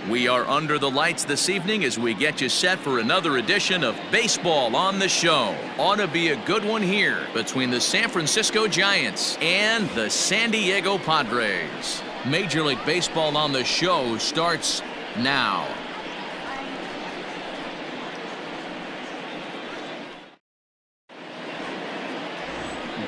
We are under the lights this evening as we get you set for another edition of Baseball on the Show. Ought to be a good one here between the San Francisco Giants and the San Diego Padres. Major League Baseball on the Show starts now.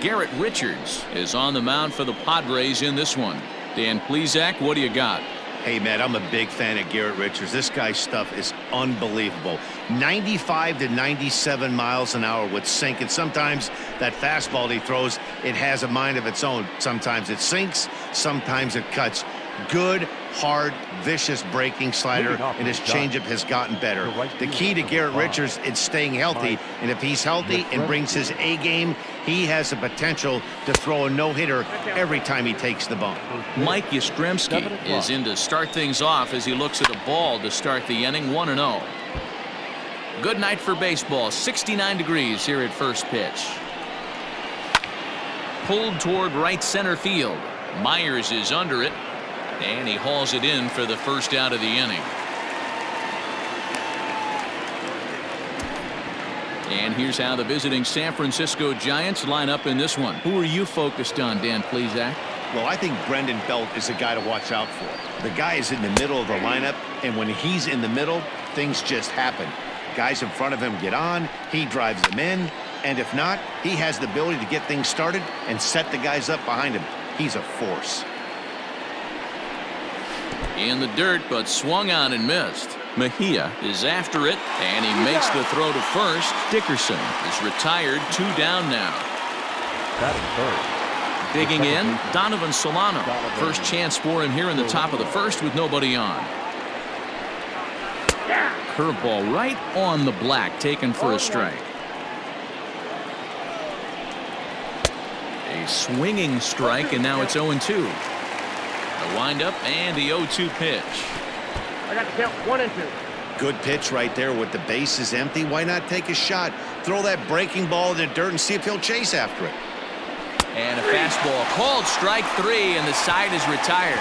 Garrett Richards is on the mound for the Padres in this one. Dan Plesac, what do you got? Hey, Matt, I'm a big fan of Garrett Richards. This guy's stuff is unbelievable. 95 to 97 miles an hour with sink, and sometimes that fastball he throws, it has a mind of its own. Sometimes it sinks, sometimes it cuts. Good, hard, vicious breaking slider, and his changeup has gotten better. The key to Garrett Richards is staying healthy, and if he's healthy and brings his A game, he has the potential to throw a no-hitter every time he takes the bump. Mike Yastrzemski is in to start things off as he looks at a ball to start the inning. 1-0. Good night for baseball. 69 degrees here at first pitch. Pulled toward right center field. Myers is under it, and he hauls it in for the first out of the inning. And here's how the visiting San Francisco Giants line up in this one. Who are you focused on, Dan Plesac? Well, I think Brendan Belt is a guy to watch out for. The guy is in the middle of the lineup, and when he's in the middle, things just happen. Guys in front of him get on, he drives them in, and if not, he has the ability to get things started and set the guys up behind him. He's a force. In the dirt, but swung on and missed. Mejia is after it, and he makes the throw to first. Dickerson is retired, 2 down now. Digging in, Donovan Solano. First chance for him here in the top of the first with nobody on. Curveball right on the black, taken for a strike. A swinging strike, and now it's 0-2. The windup and the 0-2 pitch. I got the count 1 and 2. Good pitch right there with the bases empty. Why not take a shot? Throw that breaking ball in the dirt and see if he'll chase after it. And a fastball called strike 3, and the side is retired.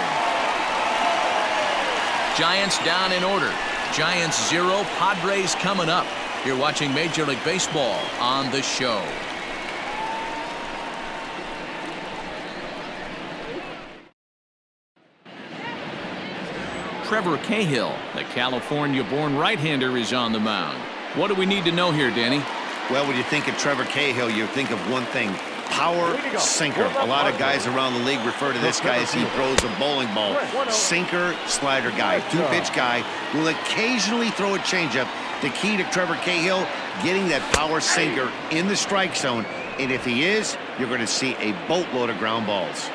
Giants down in order. Giants 0, Padres coming up. You're watching Major League Baseball on the Show. Trevor Cahill, the California-born right-hander, is on the mound. What do we need to know here, Danny? Well, when you think of Trevor Cahill, you think of one thing: power, sinker. A lot of guys around the league refer to this guy as he throws a bowling ball. Sinker, slider guy, 2-pitch guy, will occasionally throw a changeup. The key to Trevor Cahill, getting that power sinker in the strike zone, and if he is, you're going to see a boatload of ground balls.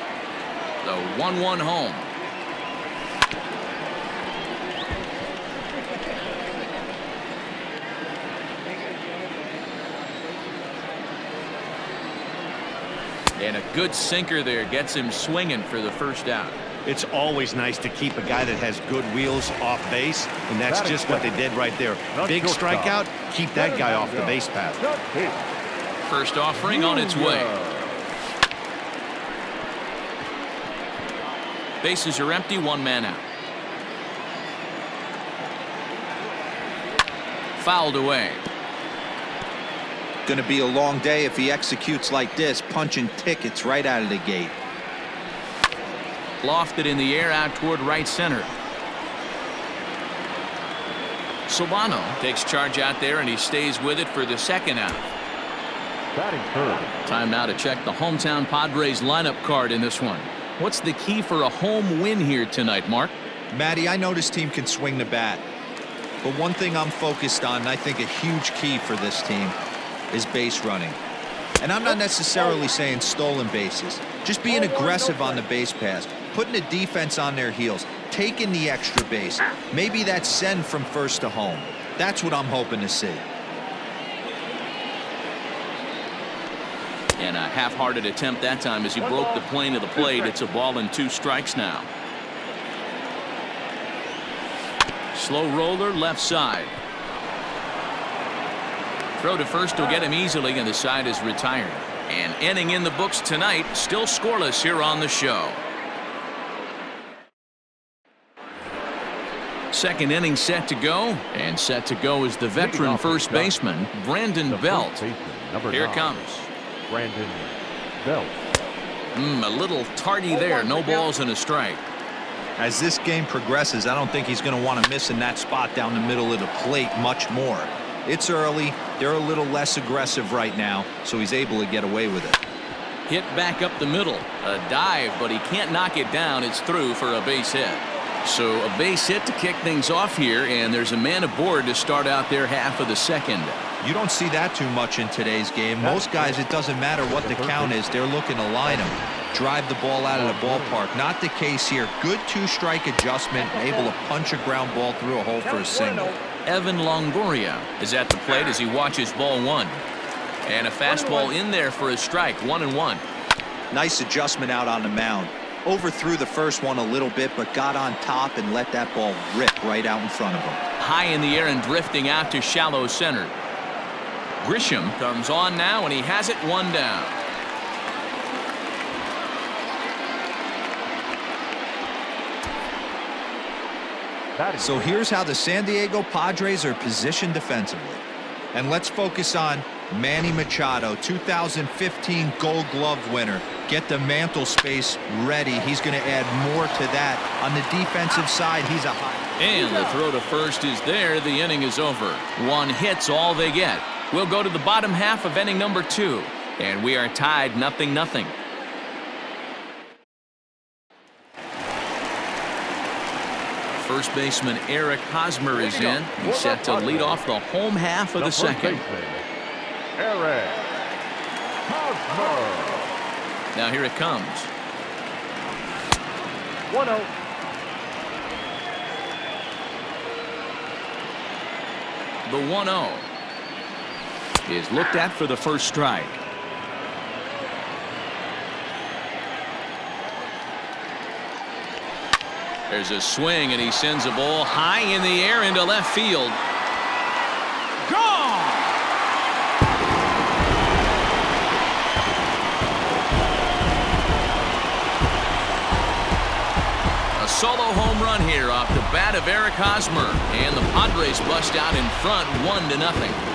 The 1-1 home. And a good sinker there gets him swinging for the first out. It's always nice to keep a guy that has good wheels off base, and that's just what they did right there. Big strikeout, keep that guy off the base path. First offering on its way. Bases are empty, 1 man out. Fouled away. Going to be a long day if he executes like this, punching tickets right out of the gate. Lofted in the air out toward right center. Solano takes charge out there, and he stays with it for the second out. Time now to check the hometown Padres lineup card in this one. What's the key for a home win here tonight, Mark? Matty, I know this team can swing the bat, but one thing I'm focused on, and I think a huge key for this team, is base running. And I'm not necessarily saying stolen bases, just being aggressive on the base pass, putting the defense on their heels, taking the extra base. Maybe that send from first to home. That's what I'm hoping to see. And a half-hearted attempt that time as he broke the plane of the plate. It's a ball and 2 strikes now. Slow roller left side. Throw to first will get him easily, and the side is retired. An inning in the books tonight, still scoreless here on the Show. Second inning set to go, and set to go is the veteran first baseman, Brandon Belt. Here it comes. Brandon Belt. A little tardy there. No balls and a strike. As this game progresses, I don't think he's going to want to miss in that spot down the middle of the plate much more. It's early. They're a little less aggressive right now, so he's able to get away with it. Hit back up the middle. A dive, but he can't knock it down. It's through for a base hit. So a base hit to kick things off here, and there's a man aboard to start out their half of the second. You don't see that too much in today's game. Most guys, it doesn't matter what the count is. They're looking to line them, drive the ball out of the ballpark. Not the case here. Good two-strike adjustment, able to punch a ground ball through a hole for a single. Evan Longoria is at the plate as he watches ball one. And a fastball in there for a strike, 1-1. Nice adjustment out on the mound. Overthrew the first one a little bit, but got on top and let that ball rip right out in front of him. High in the air and drifting out to shallow center. Grisham comes on now, and he has it, one down. So here's how the San Diego Padres are positioned defensively. And let's focus on Manny Machado, 2015 Gold Glove winner. Get the mantle space ready. He's going to add more to that. On the defensive side, he's a high. And the throw to first is there. The inning is over. One hit's all they get. We'll go to the bottom half of inning number 2. And we are tied 0-0. First baseman Eric Hosmer is in. He's set to lead off the home half of the second. Eric Hosmer. Now here it comes. 1-0. The 1-0 is looked at for the first strike. There's a swing, and he sends a ball high in the air into left field. Gone! A solo home run here off the bat of Eric Hosmer, and the Padres bust out in front 1-0.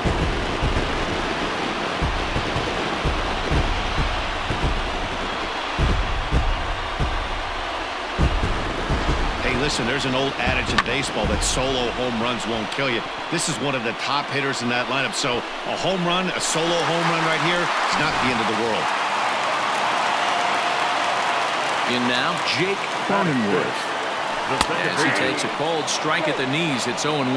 Listen, there's an old adage in baseball that solo home runs won't kill you. This is one of the top hitters in that lineup. So a home run, a solo home run right here, is not the end of the world. In now, Jake Cronenworth. As he takes a cold strike at the knees, it's 0-1.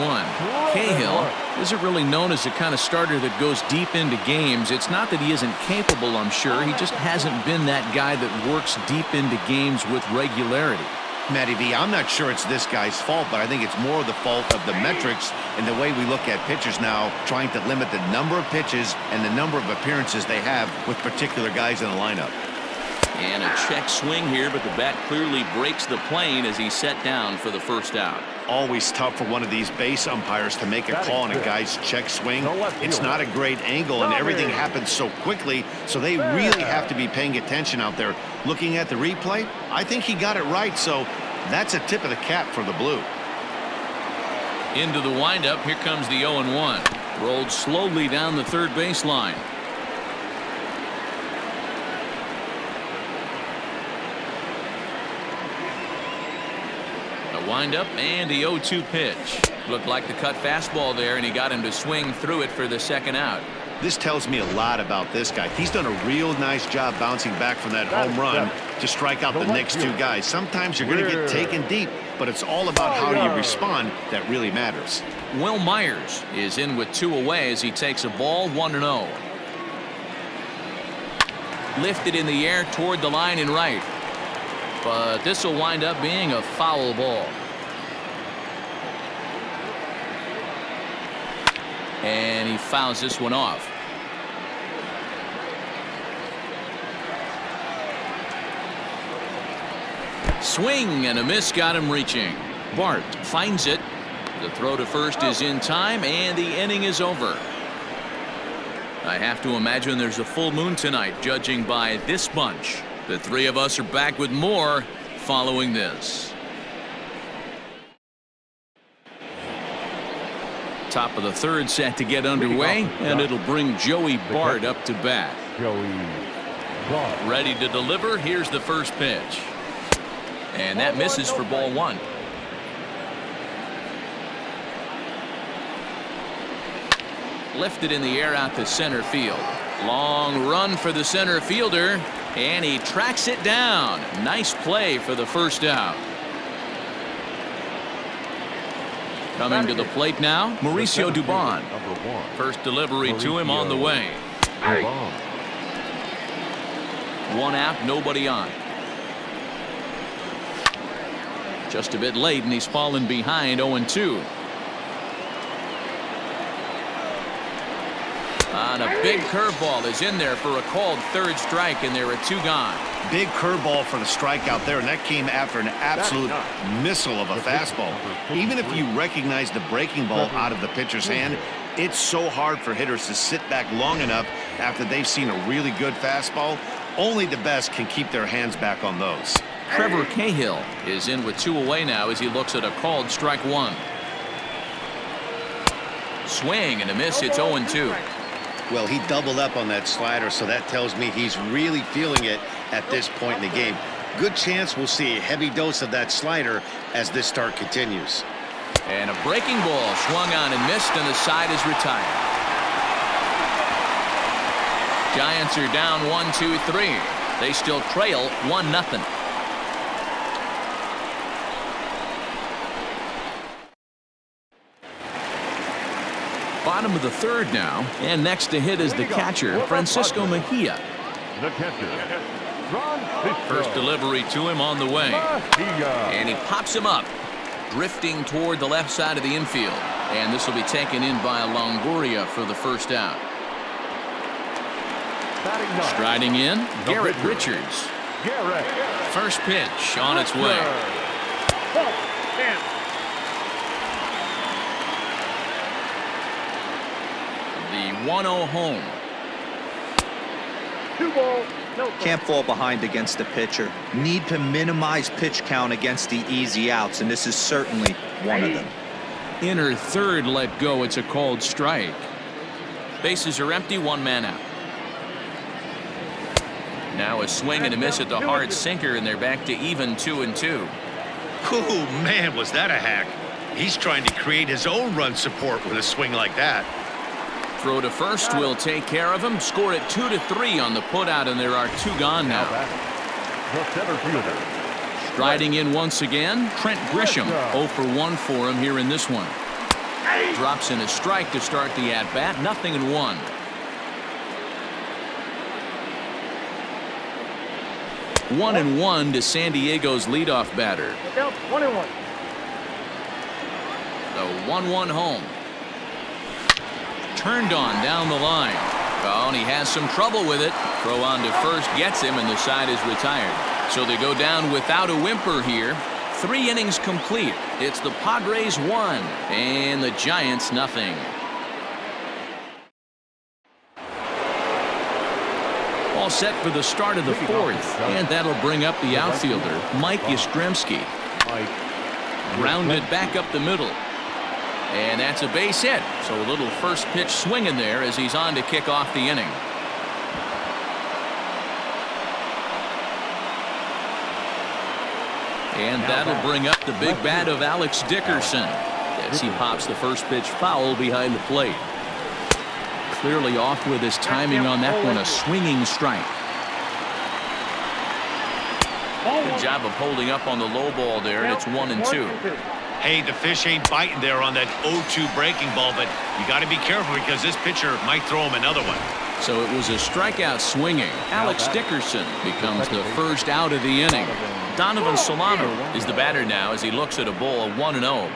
Cahill isn't really known as the kind of starter that goes deep into games. It's not that he isn't capable, I'm sure. He just hasn't been that guy that works deep into games with regularity. Matty V, I'm not sure it's this guy's fault, but I think it's more the fault of the metrics and the way we look at pitchers now, trying to limit the number of pitches and the number of appearances they have with particular guys in the lineup. And a check swing here, but the bat clearly breaks the plane as he's set down for the first out. Always tough for one of these base umpires to make a call on a guy's check swing. It's not a great angle, and everything happens so quickly, so they really have to be paying attention out there. Looking at the replay, I think he got it right, so that's a tip of the cap for the Blue. Into the windup, here comes the 0-1. Rolled slowly down the third baseline. Windup and the 0-2 pitch. Looked like the cut fastball there, and he got him to swing through it for the second out. This tells me a lot about this guy. He's done a real nice job bouncing back from that home run to strike out the next two guys. Sometimes you're going to get taken deep, but it's all about how you respond that really matters. Will Myers is in with 2 away as he takes a ball 1-0. Lifted in the air toward the line and right. But this will wind up being a foul ball. And he fouls this one off. Swing and a miss got him reaching. Bart finds it. The throw to first is in time, and the inning is over. I have to imagine there's a full moon tonight, judging by this bunch. The three of us are back with more following this. Top of the third set to get underway, and it'll bring Joey Bart up to bat. Joey Bart. Ready to deliver. Here's the first pitch. And that misses for ball one. Lifted in the air out to center field. Long run for the center fielder, and he tracks it down. Nice play for the first out. Coming to the plate now, Mauricio Dubon. First delivery to him on the way. One out, nobody on. Just a bit late, and he's fallen behind 0-2. On a big curveball is in there for a called third strike, and there are two gone. Big curveball for the strikeout there, and that came after an absolute missile of a fastball. Even if you recognize the breaking ball out of the pitcher's hand, it's so hard for hitters to sit back long enough after they've seen a really good fastball. Only the best can keep their hands back on those. Trevor Cahill is in with two away now as he looks at a called strike one. Swing and a miss. It's 0-2. Well, he doubled up on that slider, so that tells me he's really feeling it at this point in the game. Good chance we'll see a heavy dose of that slider as this start continues. And a breaking ball swung on and missed, and the side is retired. Giants are down 1-2-3. They still trail 1-0. Bottom of the third now, and next to hit is the catcher, Francisco Mejia. The catcher. First delivery to him on the way, and he pops him up, drifting toward the left side of the infield, and this will be taken in by Longoria for the first out. Striding in, Garrett Richards. First pitch on its way. The 1-0 home. Can't fall behind against the pitcher. Need to minimize pitch count against the easy outs, and this is certainly one of them. Inner third let go. It's a called strike. Bases are empty, one man out. Now a swing and a miss at the hard sinker, and they're back to even 2-2. Oh, man, was that a hack. He's trying to create his own run support with a swing like that. Throw to first will take care of him. Score it 2-3 on the putout, and there are two gone now. The center fielder. Striding in once again, Trent Grisham. 0 for 1 for him here in this one. Drops in a strike to start the at-bat. 0-1. One and one to San Diego's leadoff batter. 1-1. The 1-1 home. Turned on down the line. Oh, and he has some trouble with it. Throw on to first gets him, and the side is retired. So they go down without a whimper here. 3 innings complete. It's the Padres 1 and the Giants 0. All set for the start of the fourth, and that'll bring up the outfielder, Mike Yastrzemski. Grounded back up the middle. And that's a base hit. So a little first pitch swing in there as he's on to kick off the inning. And that'll bring up the big bat of Alex Dickerson as he pops the first pitch foul behind the plate. Clearly off with his timing on that one, a swinging strike. Good job of holding up on the low ball there, and it's 1-2. Hey, the fish ain't biting there on that 0-2 breaking ball, but you got to be careful because this pitcher might throw him another one. So it was a strikeout swinging. Alex Dickerson becomes the first out of the inning. Donovan Solano is the batter now as he looks at a ball 1-0.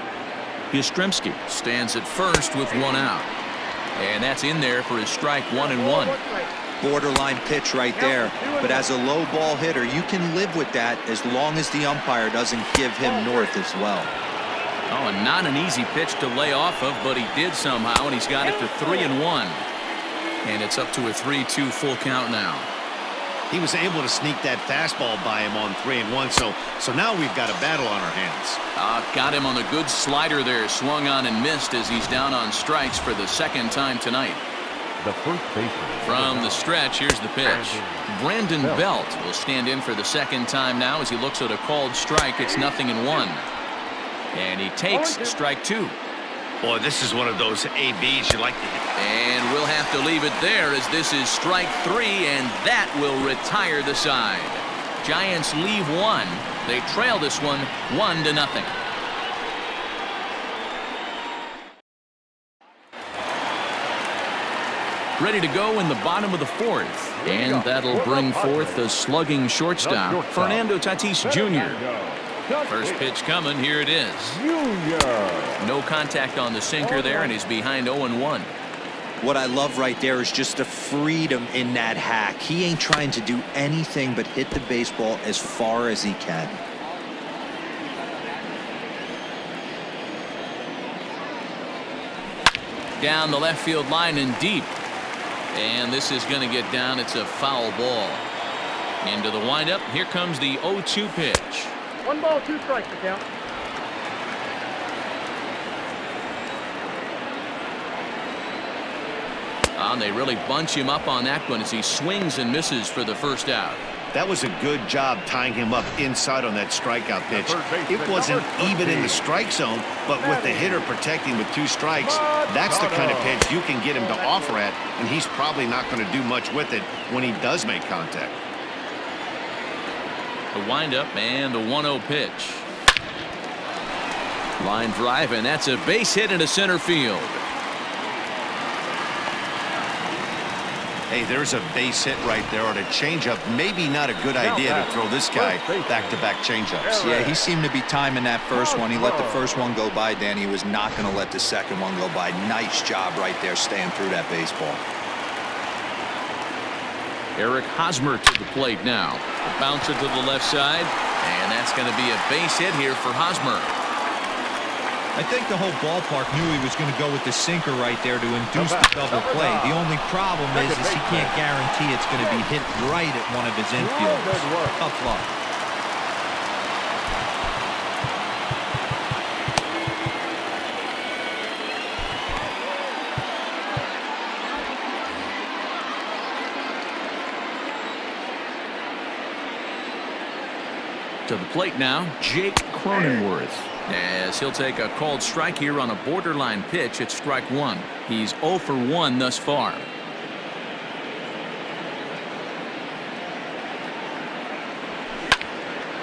Yastrzemski stands at first with 1 out. And that's in there for his strike 1-1. Borderline pitch right there, but as a low ball hitter, you can live with that as long as the umpire doesn't give him north as well. Oh, and not an easy pitch to lay off of, but he did somehow, and he's got it to 3-1. And it's up to a 3-2 full count now. He was able to sneak that fastball by him on 3-1. So now we've got a battle on our hands. Got him on a good slider there. Swung on and missed as he's down on strikes for the second time tonight. The first baseman. From the stretch, here's the pitch. Brandon Belt will stand in for the second time now as he looks at a called strike. It's 0-1. And he takes strike 2. Boy, this is one of those ABs you like to hit. And we'll have to leave it there as this is strike 3, and that will retire the side. Giants leave one. They trail this one 1-0. Ready to go in the bottom of the 4th. And that'll bring forth the slugging shortstop, Fernando Tatis Jr. First pitch coming. Here it is. No contact on the sinker there, and he's behind 0-1. What I love right there is just the freedom in that hack. He ain't trying to do anything but hit the baseball as far as he can. Down the left field line and deep. And this is going to get down. It's a foul ball. Into the windup. Here comes the 0-2 pitch. 1 ball, 2 strikes to count. And they really bunch him up on that one as he swings and misses for the first out. That was a good job tying him up inside on that strikeout pitch. It wasn't even in the strike zone, but with the hitter protecting with 2 strikes, that's the kind of pitch you can get him to offer at, and he's probably not going to do much with it when he does make contact. The windup and the 1-0 pitch. Line drive, and that's a base hit into center field. Hey, there's a base hit right there on a changeup. Maybe not a good idea to throw this guy back-to-back changeups. Yeah, he seemed to be timing that first one. He let the first one go by, Danny. He was not going to let the second one go by. Nice job right there staying through that baseball. Eric Hosmer to the plate now. The bouncer to the left side, and that's going to be a base hit here for Hosmer. I think the whole ballpark knew he was going to go with the sinker right there to induce the double play. The only problem is he can't guarantee it's going to be hit right at one of his infielders. Tough luck. To the plate now, Jake Cronenworth. As he'll take a called strike here on a borderline pitch at strike 1. He's 0 for 1 thus far.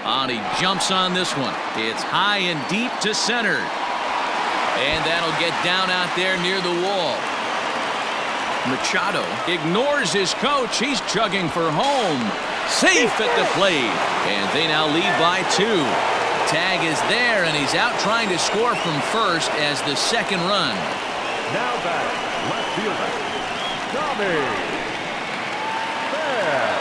And he jumps on this one. It's high and deep to center. And that'll get down out there near the wall. Machado ignores his coach. He's chugging for home. Safe at the plate. And they now lead by 2. Tag is there, and he's out trying to score from first as the second run. Now back, left fielder, Tommy Pham.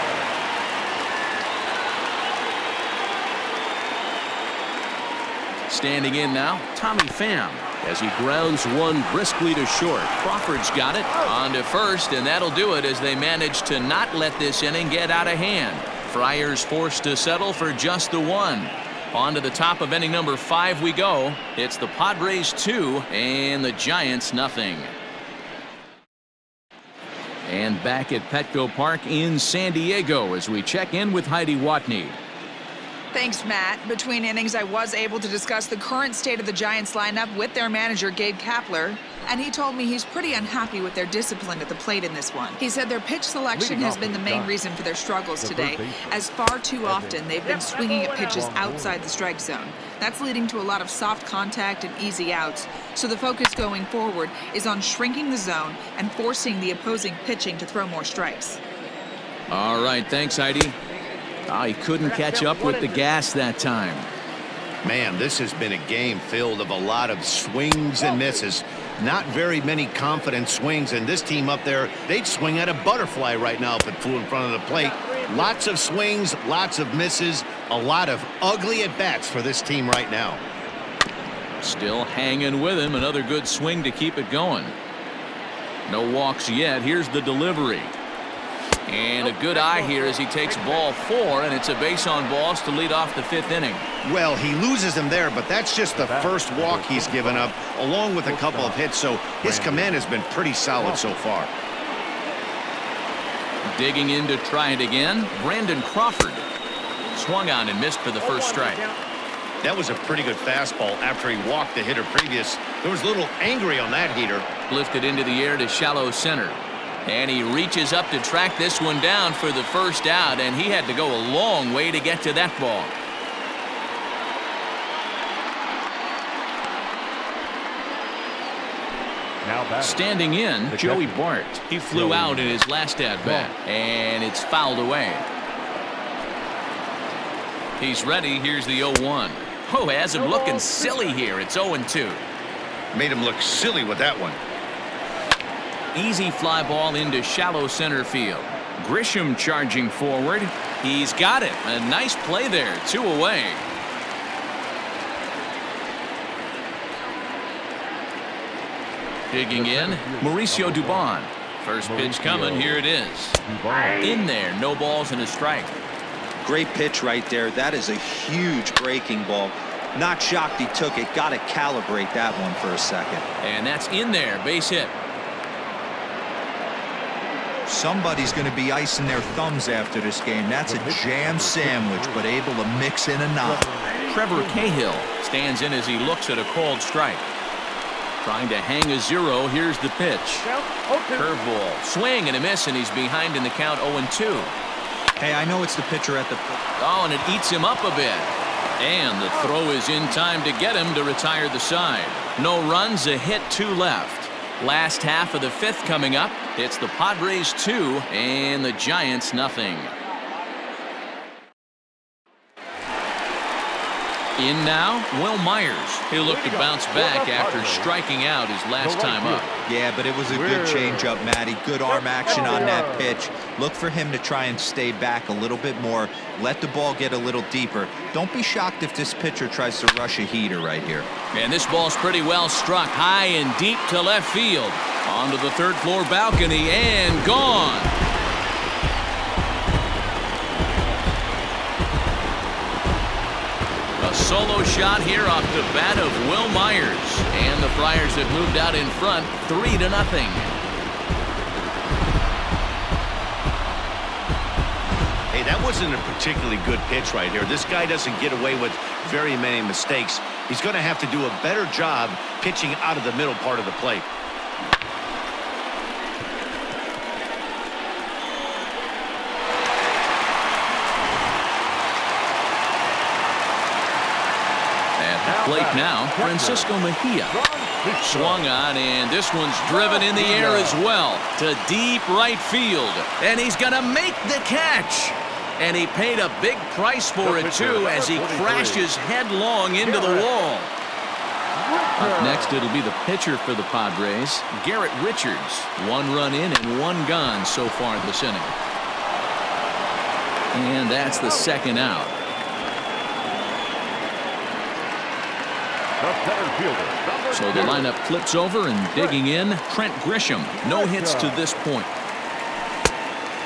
Standing in now, Tommy Pham, as he grounds one briskly to short. Crawford's got it on to first, and that'll do it as they manage to not let this inning get out of hand. Friars forced to settle for just the 1. On to the top of inning number 5 we go. It's the Padres 2 and the Giants nothing. And back at Petco Park in San Diego as we check in with Heidi Watney. Thanks, Matt. Between innings, I was able to discuss the current state of the Giants lineup with their manager, Gabe Kapler, and he told me he's pretty unhappy with their discipline at the plate in this one. He said their pitch selection has been the main reason for their struggles today, as far too often they've been swinging at pitches outside the strike zone. That's leading to a lot of soft contact and easy outs, so the focus going forward is on shrinking the zone and forcing the opposing pitching to throw more strikes. All right, thanks, Heidi. He couldn't catch up with the gas that time. Man, this has been a game filled of a lot of swings and misses. Not very many confident swings, and this team up there, they'd swing at a butterfly right now if it flew in front of the plate. Lots of swings, lots of misses, a lot of ugly at-bats for this team right now. Still hanging with him. Another good swing to keep it going. No walks yet. Here's the delivery. And a good eye here as he takes ball 4, and it's a base on balls to lead off the 5th inning. Well, he loses him there, but that's just the first walk he's given up, along with a couple of hits, so his command has been pretty solid so far. Digging in to try it again, Brandon Crawford. Swung on and missed for the first strike. That was a pretty good fastball after he walked the hitter previous. There was a little angry on that heater. Lifted into the air to shallow center. And he reaches up to track this one down for the first out, and he had to go a long way to get to that ball. Standing in, Joey Bart. He flew out in his last at-bat, and it's fouled away. He's ready. Here's the 0-1. Oh, has him looking silly here. It's 0-2. Made him look silly with that one. Easy fly ball into shallow center field. Grisham charging forward. He's got it. A nice play there. 2 away. Digging in, Mauricio Dubon. First pitch coming. Here it is. In there. No balls and a strike. Great pitch right there. That is a huge breaking ball. Not shocked he took it. Got to calibrate that one for a second. And that's in there. Base hit. Somebody's going to be icing their thumbs after this game. That's a jam sandwich, but able to mix in a knot. Trevor Cahill stands in as he looks at a called strike. Trying to hang a 0. Here's the pitch. Curveball. Swing and a miss, and he's behind in the count 0-2. Hey, I know it's the pitcher at the... Oh, and it eats him up a bit. And the throw is in time to get him to retire the side. No runs, a hit, 2 left. Last half of the 5th coming up. It's the Padres 2 and the Giants nothing. In now, Will Myers. He'll look to bounce back after striking out his last time up. Yeah, but it was a good changeup, Matty. Good arm action on that pitch. Look for him to try and stay back a little bit more. Let the ball get a little deeper. Don't be shocked if this pitcher tries to rush a heater right here. And this ball's pretty well struck high and deep to left field. Onto the 3rd floor balcony and gone. A solo shot here off the bat of Will Myers. And the Friars have moved out in front 3-0. Hey, that wasn't a particularly good pitch right here. This guy doesn't get away with very many mistakes. He's going to have to do a better job pitching out of the middle part of the plate. Plate now, Francisco Mejia. Swung on, and this one's driven in the air as well to deep right field. And he's going to make the catch. And he paid a big price for it, too, as he crashes headlong into the wall. Up next, it'll be the pitcher for the Padres, Garrett Richards. 1 run in and 1 gone so far this inning. And that's the 2nd out. So the lineup flips over, and digging in, Trent Grisham. No hits to this point.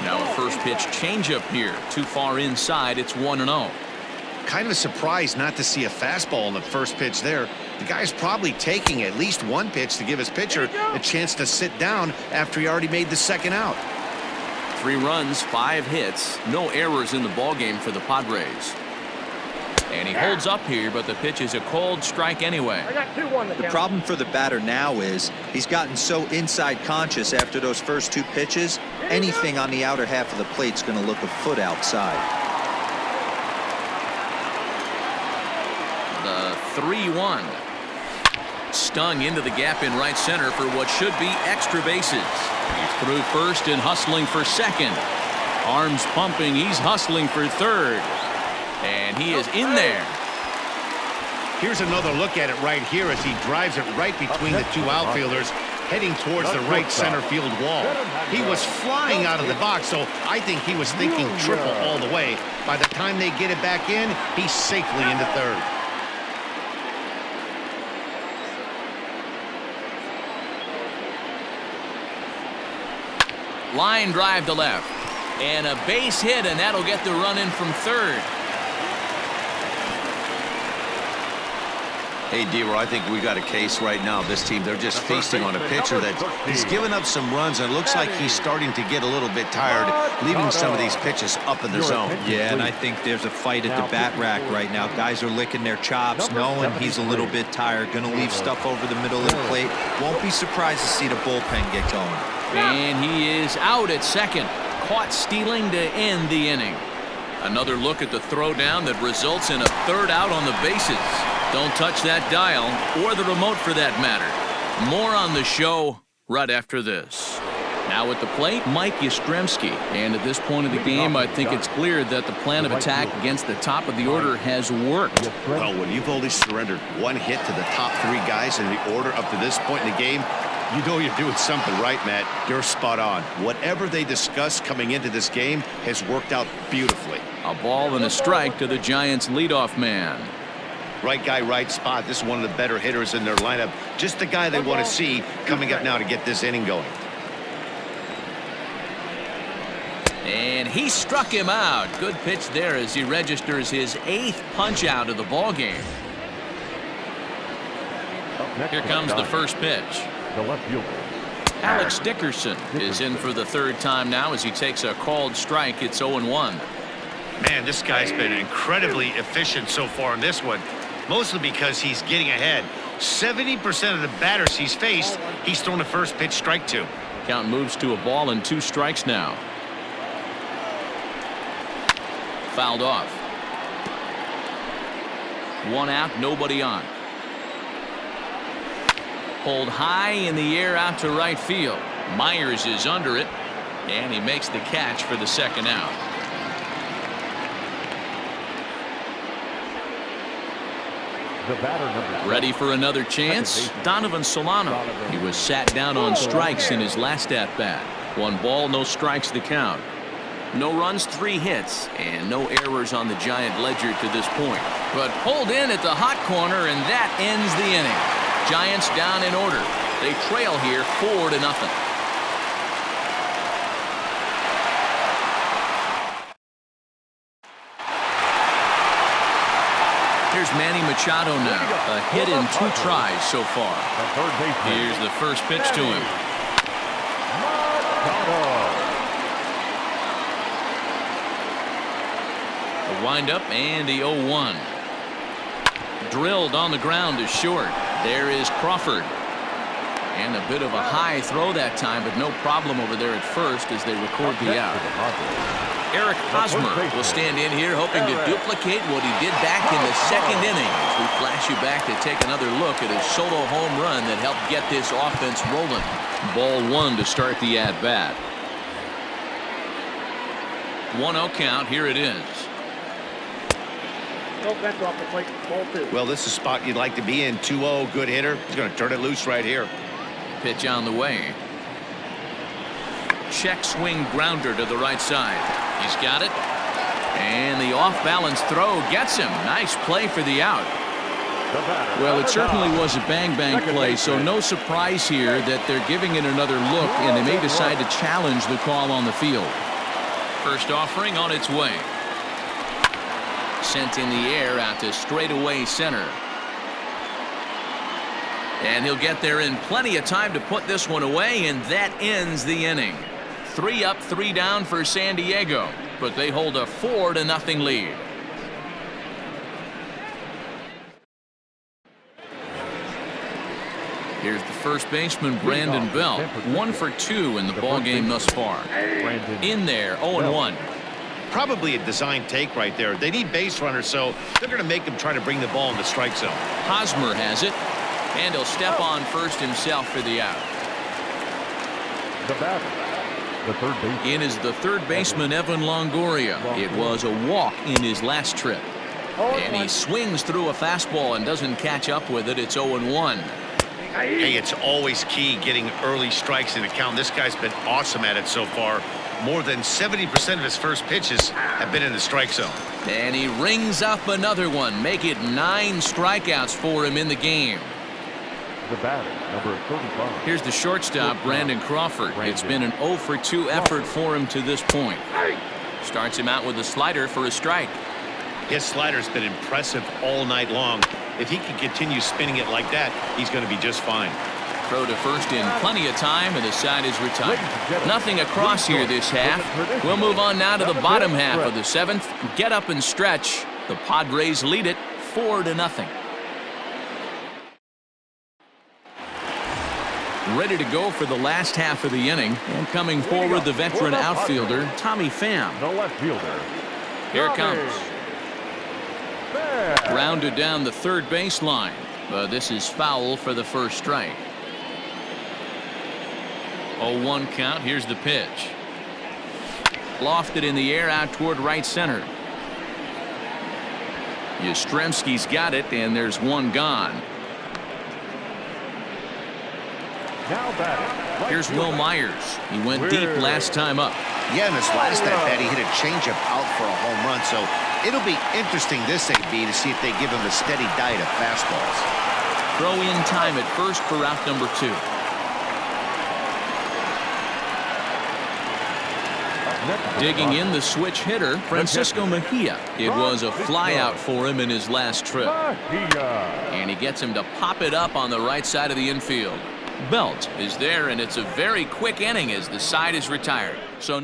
Now a first pitch changeup here. Too far inside. It's 1-0. Kind of surprised not to see a fastball on the first pitch there. The guy's probably taking at least 1 pitch to give his pitcher a chance to sit down after he already made the 2nd out. 3 runs, 5 hits. No errors in the ballgame for the Padres. And he holds up here, but the pitch is a cold strike anyway. The problem for the batter now is he's gotten so inside conscious after those first 2 pitches. Anything on the outer half of the plate's going to look a foot outside. The 3-1. Stung into the gap in right center for what should be extra bases. He's through first and hustling for second. Arms pumping. He's hustling for third. And he is in there. Here's another look at it right here as he drives it right between the 2 outfielders, heading towards the right center field wall. He was flying out of the box, so I think he was thinking triple all the way. By the time they get it back in, he's safely into third. Line drive to left. And a base hit, and that'll get the run in from third. Hey, D-Roy, I think we got a case right now. This team, they're just feasting on a pitcher that he's given up some runs, and it looks like he's starting to get a little bit tired, leaving some of these pitches up in the zone. Yeah, and I think there's a fight at the bat rack right now. Guys are licking their chops, knowing he's a little bit tired, going to leave stuff over the middle of the plate. Won't be surprised to see the bullpen get going. And he is out at second, caught stealing to end the inning. Another look at the throwdown that results in a third out on the bases. Don't touch that dial, or the remote for that matter. More on the show right after this. Now at the plate, Mike Yastrzemski. And at this point of the game, I think it's clear that the plan of attack against the top of the order has worked. Well, when you've only surrendered one hit to the top three guys in the order up to this point in the game, you know you're doing something right, Matt. You're spot on. Whatever they discussed coming into this game has worked out beautifully. A ball and a strike to the Giants' leadoff man. Right guy, right spot. This is one of the better hitters in their lineup. Just the guy they want to see coming up now to get this inning going. And he struck him out. Good pitch there as he registers his 8th punch out of the ball game. Here comes the first pitch. The left fielder. Alex Dickerson is in for the third time now as he takes a called strike. It's 0-1. Man, this guy's been incredibly efficient so far in this one, mostly because he's getting ahead. 70% of the batters he's faced, he's thrown a first pitch strike to. Count moves to a ball and 2 strikes now. Fouled off. 1 out, nobody on. Pulled high in the air out to right field. Myers is under it, and he makes the catch for the second out. The batter number. Ready for another chance? Donovan Solano. He was sat down on strikes in his last at-bat. 1 ball, no strikes to count. No runs, 3 hits, and no errors on the Giant ledger to this point. But pulled in at the hot corner, and that ends the inning. Giants down in order. They trail here 4-0. Here's Manny Machado now. A hit in 2 tries so far. Here's the first pitch to him. The windup and the 0-1. Drilled on the ground to short. There is Crawford. And a bit of a high throw that time, but no problem over there at first as they record the out. Eric Hosmer will stand in here hoping to duplicate what he did back in the second inning. As we flash you back to take another look at his solo home run that helped get this offense rolling. Ball 1 to start the at-bat. 1-0 count. Here it is. That's off the plate. Ball 2. Well, this is a spot you'd like to be in. 2-0, good hitter. He's going to turn it loose right here. Pitch on the way. Check swing grounder to the right side. He's got it. And the off-balance throw gets him. Nice play for the out. Well, it certainly was a bang-bang play, so no surprise here that they're giving it another look, and they may decide to challenge the call on the field. First offering on its way. Sent in the air out to straightaway center. And he'll get there in plenty of time to put this one away, and that ends the inning. 3 up, 3 down for San Diego, but they hold a 4-0 lead. Here's the first baseman, Brandon Belt. 1 for 2 in the ballgame thus far. In there, 0-1. Probably a design take right there. They need base runners, so they're going to make him try to bring the ball in the strike zone. Hosmer has it, and he'll step on first himself for the out. The batter, the third baseman. In is the third baseman, Evan Longoria. It was a walk in his last trip. And he swings through a fastball and doesn't catch up with it. It's 0-1. Hey, it's always key getting early strikes in the count. This guy's been awesome at it so far. More than 70% of his first pitches have been in the strike zone. And he rings up another one. Make it 9 strikeouts for him in the game. The batter, number 35. Here's the shortstop, Brandon Crawford. It's been an 0 for 2 effort for him to this point. Starts him out with a slider for a strike. His slider's been impressive all night long. If he can continue spinning it like that, he's going to be just fine. Throw to first in plenty of time, and the side is retired. Nothing across here this half. We'll move on now to the bottom half of the 7th. Get up and stretch. The Padres lead it 4-0. Ready to go for the last half of the inning, and coming forward, the veteran outfielder, Tommy Pham. The left fielder. Here it comes. Rounded down the third baseline, but this is foul for the first strike. 0-1 count. Here's the pitch. Lofted in the air out toward right center. Yastrzemski's got it, and there's one gone. Now batting. Here's Will Myers. He went deep last time up. Yeah, in his last at bat, he hit a changeup out for a home run. So it'll be interesting this AB to see if they give him a steady diet of fastballs. Throw in time at first for out number 2. Digging in the switch hitter, Francisco Mejia. It was a flyout for him in his last trip. And he gets him to pop it up on the right side of the infield. Belt is there, and it's a very quick inning as the side is retired. So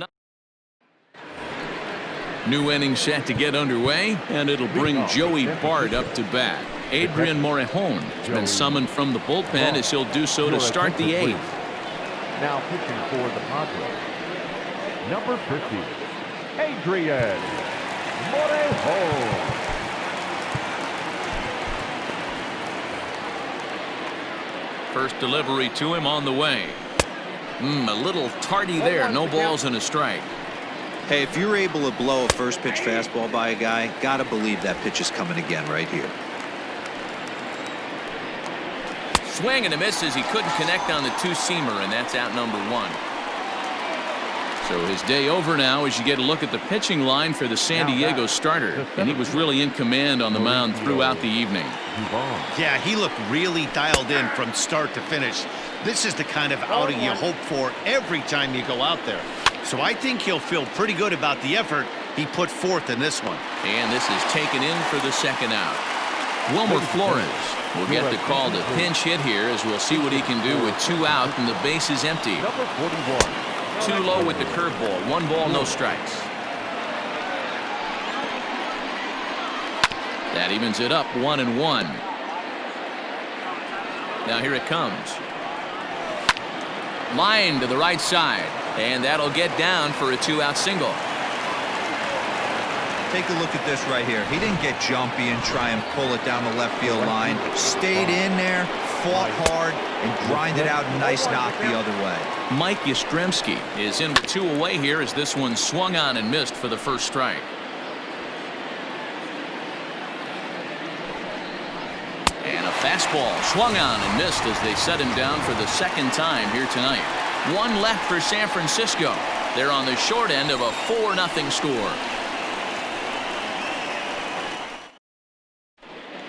new inning set to get underway, and it'll bring Joey Bart up to bat. Adrian Morejon has been summoned from the bullpen as he'll do so to start the 8th. Now pitching for the Padres. Number 50, Adrian Morejon. First delivery to him on the way. A little tardy there. No balls and a strike. Hey, if you're able to blow a first pitch fastball by a guy, gotta believe that pitch is coming again right here. Swing and a miss as he couldn't connect on the two-seamer, and that's out number 1. So his day over now as you get a look at the pitching line for the San Diego starter, and he was really in command on the mound throughout the evening. Yeah, he looked really dialed in from start to finish. This is the kind of outing you hope for every time you go out there. So I think he'll feel pretty good about the effort he put forth in this one. And this is taken in for the second out. Wilmer Flores will get the call to pinch hit here as we'll see what he can do with 2 out and the base is empty. Number 41. Too low with the curveball. 1 ball, no strikes. That evens it up 1-1. Now here it comes. Line to the right side, and that'll get down for a 2-out single. Take a look at this right here. He didn't get jumpy and try and pull it down the left field line. Stayed in there, fought hard, and grinded out a nice knock the other way. Mike Yastrzemski is in with 2 away here as this one swung on and missed for the first strike. And a fastball swung on and missed as they set him down for the second time here tonight. 1 left for San Francisco. They're on the short end of a 4-0 score.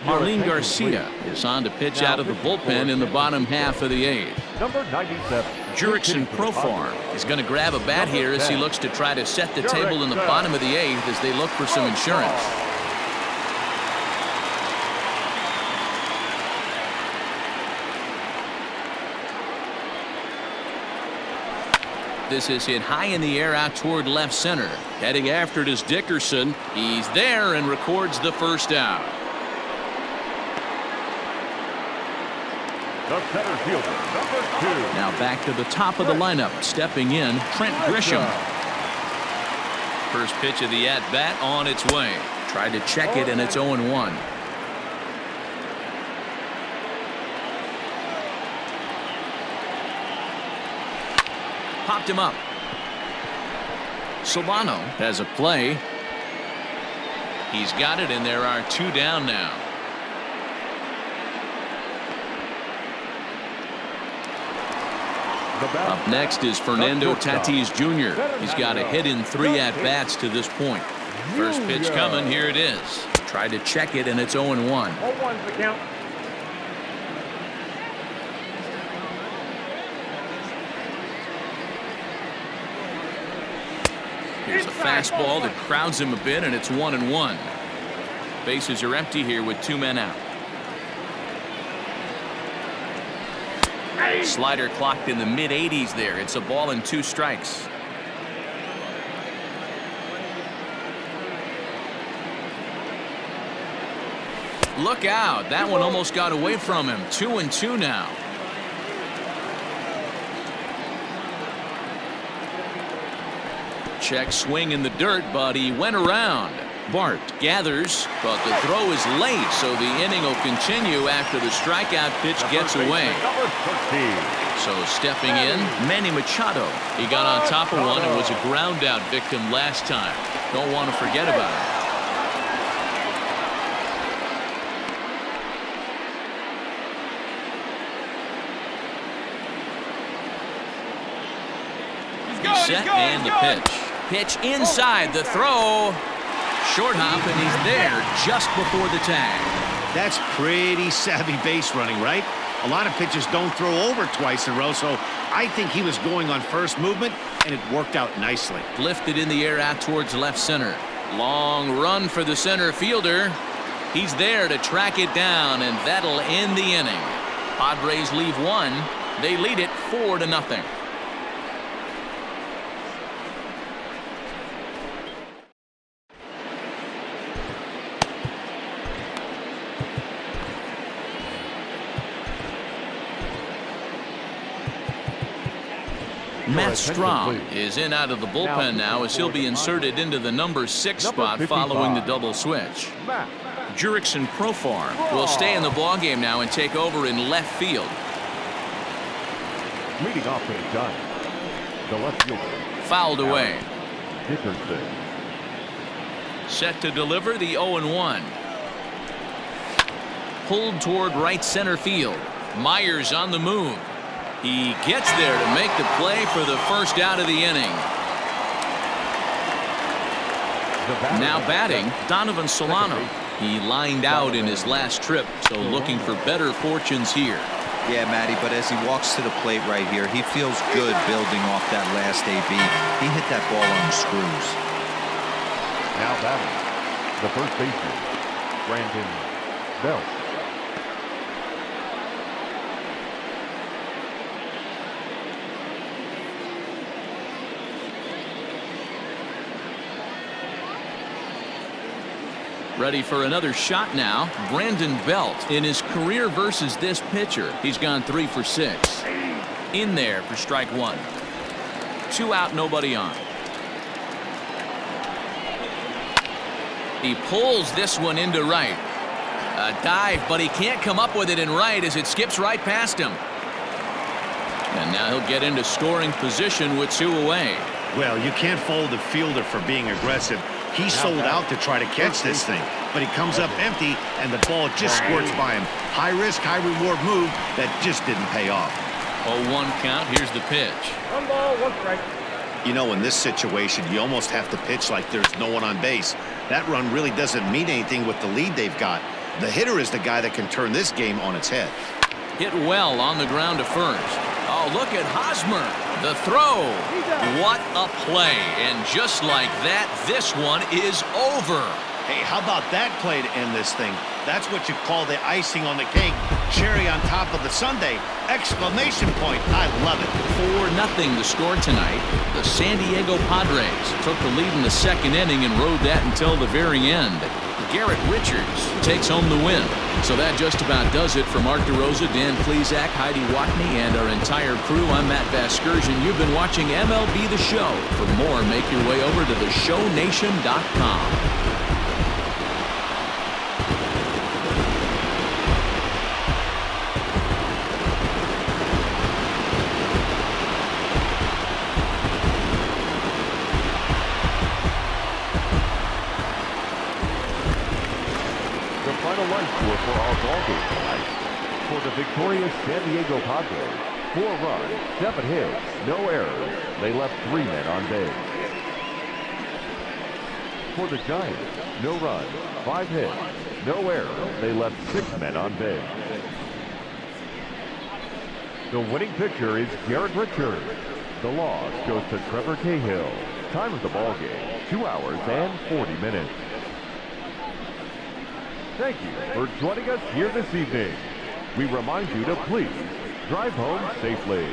Marlene Garcia is on to pitch out of the bullpen in the bottom half of the 8th. Number 97. Jurickson Profar is going to grab a bat here as he looks to try to set the table in the bottom of the 8th as they look for some insurance. This is hit high in the air out toward left center. Heading after it is Dickerson. He's there and records the first out. The center fielder, number 2. Now back to the top of the lineup. Stepping in, Trent Grisham. First pitch of the at-bat on its way. Tried to check it, and it's 0-1. Popped him up. Solano has a play. He's got it, and there are 2 down now. Up next is Fernando Tatis Jr. He's got a hit in 3 at-bats to this point. First pitch coming. Here it is. Tried to check it, and it's 0-1. 0-1's the count. There's a fastball that crowds him a bit, and it's 1-1. Bases are empty here with 2 men out. Slider clocked in the mid-80s there. It's a ball and 2 strikes. Look out. That one almost got away from him. 2-2 now. Check swing in the dirt, but he went around. Bart gathers, but the throw is late, so the inning will continue after the strikeout pitch gets away. So stepping in, Manny Machado. He got on top of one and was a ground out victim last time. Don't want to forget about it. He's set and the pitch. Pitch inside, the throw. Short hop, and he's there just before the tag. That's pretty savvy base running, right? A lot of pitchers don't throw over twice in a row, so I think he was going on first movement, and it worked out nicely. Lifted in the air out towards left center. Long run for the center fielder. He's there to track it down, and that'll end the inning. Padres leave 1. They lead it 4-0. Matt Strahm is in out of the bullpen now as he'll be inserted into the number 6 spot following the double switch. Jurickson Profar will stay in the ballgame now and take over in left field. Leading off for the Giants, the left fielder. Fouled away. Dickerson. Set to deliver the 0-1. Pulled toward right center field. Myers on the move. He gets there to make the play for the first out of the inning. Now batting, Donovan Solano. He lined out in his last trip, so looking for better fortunes here. Yeah, Matty, but as he walks to the plate right here, he feels good building off that last AB. He hit that ball on the screws. Now batting, the first baseman, Brandon Belt. Ready for another shot now. Brandon Belt in his career versus this pitcher. He's gone 3 for 6. In there for strike 1. 2 out, nobody on. He pulls this one into right. A dive, but he can't come up with it in right as it skips right past him. And now he'll get into scoring position with 2 away. Well, you can't fault the fielder for being aggressive. He sold out to try to catch this thing, but he comes up empty, and the ball just squirts by him. High risk, high reward move that just didn't pay off. 0-1 count. Here's the pitch. 1 ball, 1 strike. You know, in this situation, you almost have to pitch like there's no one on base. That run really doesn't mean anything with the lead they've got. The hitter is the guy that can turn this game on its head. Hit well on the ground to first. Oh, look at Hosmer. The throw. What a play. And just like that, this one is over. Hey, how about that play to end this thing? That's what you call the icing on the cake. Cherry on top of the sundae. Exclamation point. I love it. 4-0 the score tonight. The San Diego Padres took the lead in the second inning and rode that until the very end. Garrett Richards takes home the win. So that just about does it for Mark DeRosa, Dan Plesac, Heidi Watney, and our entire crew. I'm Matt Vasgersian. You've been watching MLB The Show. For more, make your way over to theshownation.com. Final run score for our ball game tonight. For the victorious San Diego Padres, 4 runs, 7 hits, no errors. They left 3 men on base. For the Giants, no runs, 5 hits, no errors. They left 6 men on base. The winning pitcher is Garrett Richards. The loss goes to Trevor Cahill. Time of the ball game, 2 hours and 40 minutes. Thank you for joining us here this evening. We remind you to please drive home safely.